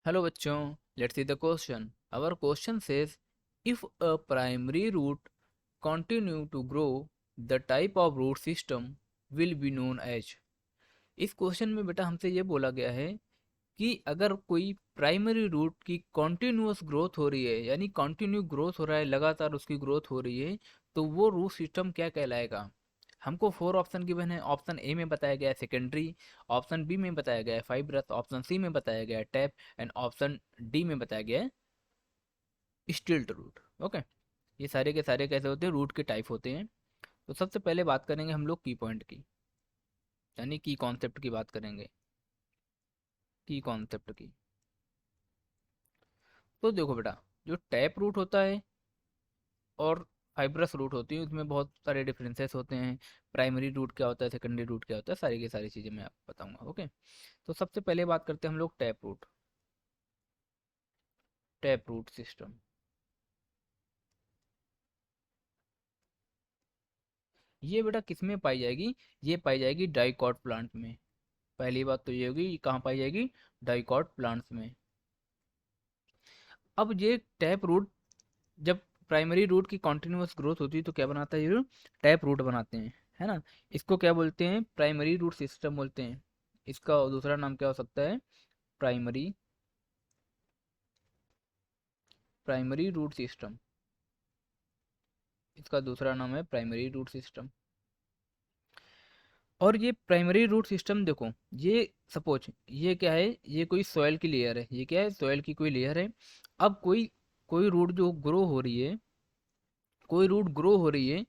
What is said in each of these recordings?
Hello बच्चों, let's see the question. Our question says, if a primary root continue to grow, the type of root system will be known as. इस question में बेटा हमसे ये बोला गया है कि अगर कोई प्राइमरी रूट की कॉन्टिन्यूअस ग्रोथ हो रही है, यानी कॉन्टिन्यू ग्रोथ हो रहा है, लगातार उसकी ग्रोथ हो रही है, तो वो रूट सिस्टम क्या कहलाएगा। हमको फोर ऑप्शन गिवन है। ऑप्शन ए में बताया गया है सेकेंडरी, ऑप्शन बी में बताया गया है फाइब्रस, ऑप्शन सी में बताया गया है टैप, एंड ऑप्शन डी में बताया गया है स्टिल्ट रूट। ओके, ये सारे के सारे कैसे होते हैं, रूट के टाइप होते हैं। तो सबसे पहले बात करेंगे हम लोग की पॉइंट की, यानी की कॉन्सेप्ट की बात करेंगे, की कॉन्सेप्ट की। तो देखो बेटा, जो टैप रूट होता है और फाइब्रस रूट होती है उसमें बहुत सारे डिफरेंसेस होते हैं। प्राइमरी रूट क्या होता है, सेकेंडरी रूट क्या होता है, सारी की सारी चीज़ें मैं आपको बताऊंगा। ओके, तो सबसे पहले बात करते हैं हम लोग tap root, tap root system. ये बेटा किस में पाई जाएगी, ये पाई जाएगी डाइकॉट प्लांट में। पहली बात तो ये होगी, ये कहाँ पाई जाएगी, डाइकॉट प्लांट्स में। अब ये टैप रूट, जब प्राइमरी रूट की कॉन्टिन्यूअस ग्रोथ होती है तो क्या बनाता है, ये टैप रूट बनाते हैं, है ना। इसको क्या बोलते हैं, प्राइमरी रूट सिस्टम बोलते हैं। इसका दूसरा नाम क्या हो सकता है, प्राइमरी, प्राइमरी रूट सिस्टम। इसका दूसरा नाम है प्राइमरी रूट सिस्टम। और ये प्राइमरी रूट सिस्टम देखो, ये सपोज ये क्या है, ये कोई सॉइल की लेयर है, ये क्या है, सॉइल की कोई लेयर है। अब कोई कोई रूट जो ग्रो हो रही है, कोई रूट ग्रो हो रही है,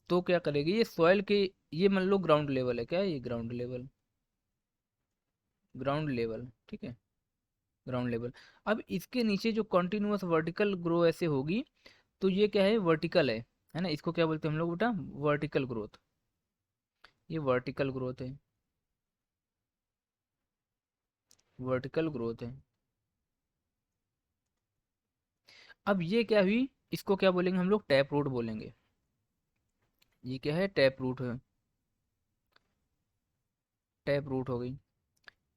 तो क्या करेगी ये सॉइल के, ये मान लो ग्राउंड लेवल है, क्या है ये ग्राउंड लेवल, ग्राउंड लेवल, ठीक है, ग्राउंड लेवल। अब इसके नीचे जो कॉन्टिन्यूअस वर्टिकल ग्रो ऐसे होगी, तो ये क्या है, वर्टिकल है ना। इसको क्या बोलते हैं हम लोग बेटा, वर्टिकल ग्रोथ। ये वर्टिकल ग्रोथ है, वर्टिकल ग्रोथ है। अब ये क्या हुई, इसको क्या बोलेंगे हम लोग, टैप रूट बोलेंगे। ये क्या है, टैप रूट है, टैप रूट हो गई।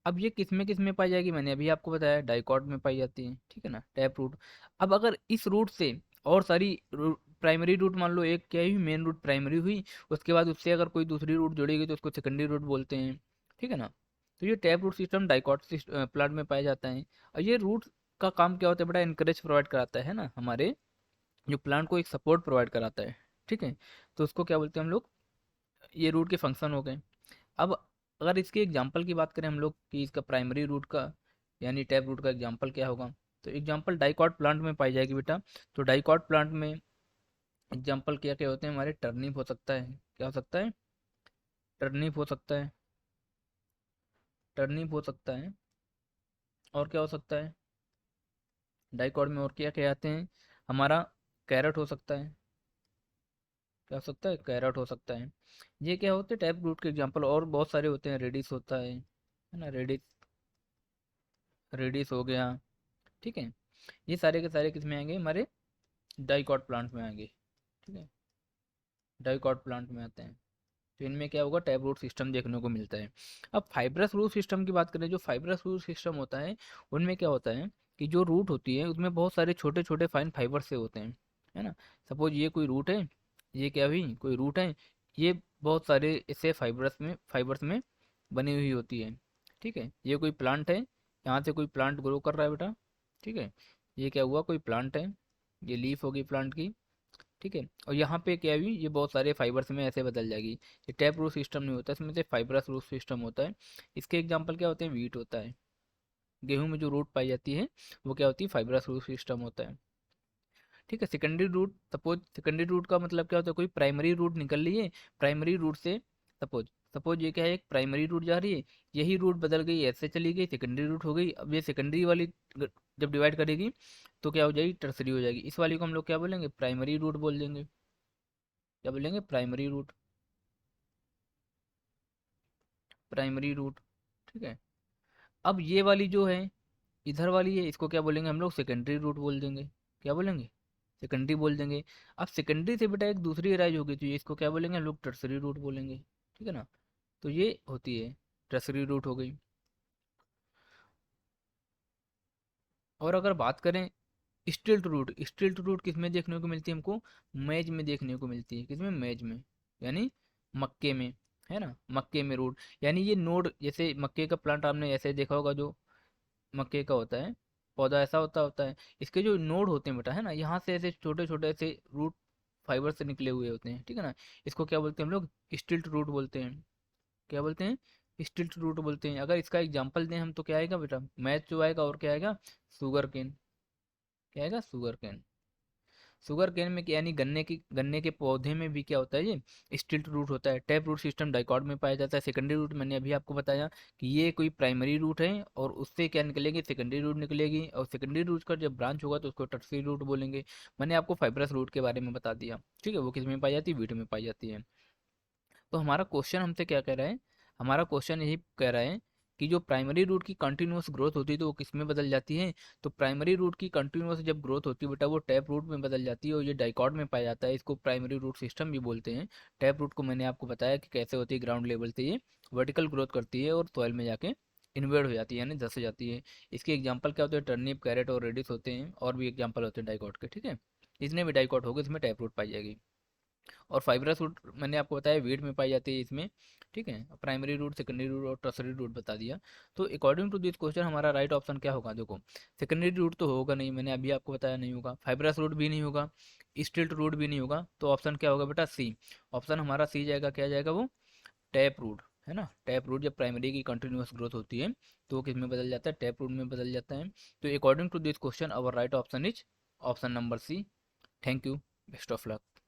अब ये किस में पाई जाएगी, मैंने अभी आपको बताया डाइकॉट में पाई जाती है, ठीक है ना, टैप रूट। अब अगर इस रूट से और सारी प्राइमरी रूट, मान लो एक क्या हुई, मेन रूट प्राइमरी हुई, उसके बाद उससे अगर कोई दूसरी रूट जुड़ेगी तो उसको सेकेंडरी रूट बोलते हैं, ठीक है ना। तो ये tap root system dicot plant में पाया जाता है। और ये रूट का काम क्या होता है बेटा, इनकरेज प्रोवाइड कराता है ना, हमारे जो प्लांट को एक सपोर्ट प्रोवाइड कराता है, ठीक है। तो उसको क्या बोलते हैं हम लोग, ये रूट के फंक्शन हो गए। अब अगर इसके एग्जाम्पल की बात करें हम लोग कि इसका प्राइमरी रूट का, यानी टैप रूट का एग्जाम्पल क्या होगा, तो एग्जाम्पल डाइकॉट प्लांट में पाई जाएगी बेटा। तो डाइकॉट प्लांट में एग्जाम्पल क्या क्या होते हैं हमारे, टर्निप हो सकता है, क्या हो सकता है, टर्निप हो सकता है, टर्निप हो सकता है। और क्या हो सकता है, डाइकॉट में और क्या क्या आते हैं हमारा, कैरेट हो सकता है, क्या हो सकता है, कैरेट हो सकता है। ये क्या होते हैं टैप रूट के एग्जाम्पल, और बहुत सारे होते हैं, रेडिस होता है ना, रेडिस, रेडिस हो गया, ठीक है। ये सारे के सारे किस में आएंगे, हमारे डाइकॉट प्लांट में आएंगे, ठीक है, डाइकॉट प्लांट में आते हैं। तो इनमें क्या होगा, टैप रूट सिस्टम देखने को मिलता है। अब फाइब्रस रूट सिस्टम की बात करें, जो फाइब्रस रूट सिस्टम होता है, उनमें क्या होता है कि जो रूट होती है उसमें बहुत सारे छोटे छोटे फाइन फाइबर से होते हैं, है ना। सपोज ये कोई रूट है, ये क्या हुई, कोई रूट है, ये बहुत सारे इससे फाइबर्स में बनी हुई होती है, ठीक है। ये कोई प्लांट है, यहाँ से कोई प्लांट ग्रो कर रहा है बेटा, ठीक है। ये क्या हुआ, कोई प्लांट है, ये लीफ होगी प्लांट की, ठीक है। और यहाँ पे क्या हुई, ये बहुत सारे फाइबर्स में ऐसे बदल जाएगी। ये टैप रूट सिस्टम नहीं होता, इसमें से फाइबरस रूट सिस्टम होता है। इसके एग्जांपल क्या होते हैं, वीट होता है, गेहूं में जो रूट पाई जाती है वो क्या होती है, फाइबरस रूट सिस्टम होता है, ठीक है। Secondary root, suppose secondary root का मतलब क्या होता है, कोई प्राइमरी रूट निकल रही है, प्राइमरी रूट से सपोज सपोज ये क्या है, एक प्राइमरी रूट जा रही है, यही रूट बदल गई, ऐसे चली गई, सेकेंडरी रूट हो गई। अब ये सेकेंडरी वाली जब डिवाइड करेगी तो क्या हो जाएगी, टर्सरी हो जाएगी। इस वाली को हम लोग क्या बोलेंगे, प्राइमरी रूट बोल देंगे, क्या बोलेंगे, प्राइमरी रूट, प्राइमरी रूट, ठीक है। अब ये वाली जो है, इधर वाली है, इसको क्या बोलेंगे हम लोग, सेकेंडरी रूट बोल देंगे, क्या बोलेंगे, सेकेंडरी बोल देंगे। अब सेकेंडरी से बेटा एक दूसरी राइज होगी, तो ये इसको क्या बोलेंगे हम लोग, टर्सरी रूट बोलेंगे, ठीक है ना। तो ये होती है टर्सरी रूट हो गई। और अगर बात करें स्टिल्ट रूट किस में देखने को मिलती है हमको? मेज में देखने को मिलती है। किसमें? मेज में, यानी मक्के में, है ना, मक्के में रूट। यानी ये नोड, जैसे मक्के का प्लांट आपने ऐसे देखा होगा, जो मक्के का होता है पौधा, ऐसा होता है। इसके जो नोड होते हैं बेटा, है ना, यहाँ से ऐसे छोटे छोटे ऐसे रूट फाइबर से निकले हुए होते हैं, ठीक है ना। इसको क्या बोलते हैं हम लोग? स्टिल्ट रूट बोलते हैं। क्या बोलते हैं? स्टिल्ट रूट बोलते हैं। अगर इसका एग्जांपल दें हम तो क्या आएगा बेटा? मैच जो आएगा, और क्या आएगा? Sugar cane. क्या आएगा? शुगर केन। शुगर केन में यानी गन्ने के पौधे में भी क्या होता है? ये स्टिल्ट रूट होता है। टैप रूट सिस्टम डाइकॉट में पाया जाता है। सेकेंडरी रूट मैंने अभी आपको बताया कि ये कोई प्राइमरी रूट है, और उससे क्या निकलेगी? सेकेंडरी रूट निकलेगी, और सेकेंडरी रूट का जब ब्रांच होगा तो उसको टर्सरी रूट बोलेंगे। मैंने आपको फाइब्रस रूट के बारे में बता दिया, ठीक है, वो किस में पाई जाती है? वीट में पाई जाती है। तो हमारा क्वेश्चन हमसे क्या कह रहा है? हमारा क्वेश्चन यही कह रहा है कि जो प्राइमरी रूट की कंटिन्यूअस ग्रोथ होती है तो वो किस में बदल जाती है? तो प्राइमरी रूट की कंटिन्यूअस जब ग्रोथ होती है बेटा, वो टैप रूट में बदल जाती है, और ये डाइकॉट में पाया जाता है। इसको प्राइमरी रूट सिस्टम भी बोलते हैं। टैप रूट को मैंने आपको बताया कि कैसे होती है। ग्राउंड लेवल से ये वर्टिकल ग्रोथ करती है और सॉइल में जाके इन्वेड हो जाती है, यानी धस जाती है। इसके एग्जाम्पल क्या होते हैं? टर्निप, कैरेट और रेडिस होते हैं, और भी एग्जाम्पल होते हैं डाइकॉट के, ठीक है। जितने भी डाइकॉट होगा इसमें टैप रूट पाई जाएगी। और फाइब्रस रूट मैंने आपको बताया वीट में पाई जाती है इसमें, ठीक है। प्राइमरी रूट, सेकेंडरी रूट और टर्सरी रूट बता दिया। तो अकॉर्डिंग टू दिस क्वेश्चन हमारा राइट ऑप्शन क्या होगा? देखो, सेकेंडरी रूट तो होगा नहीं, मैंने अभी आपको बताया नहीं होगा। फाइब्रस रूट भी नहीं होगा, स्टिल्ट रूट भी नहीं होगा, तो ऑप्शन क्या होगा बेटा? सी। ऑप्शन हमारा सी जाएगा। क्या जाएगा वो? टैप रूट, है ना। टैप रूट जब प्राइमरी की कंटिन्यूअस ग्रोथ होती है तो वो किस में बदल जाता है? टैप रूट में बदल जाता है। तो according to this question our right option is option number C. Thank you. Best of luck.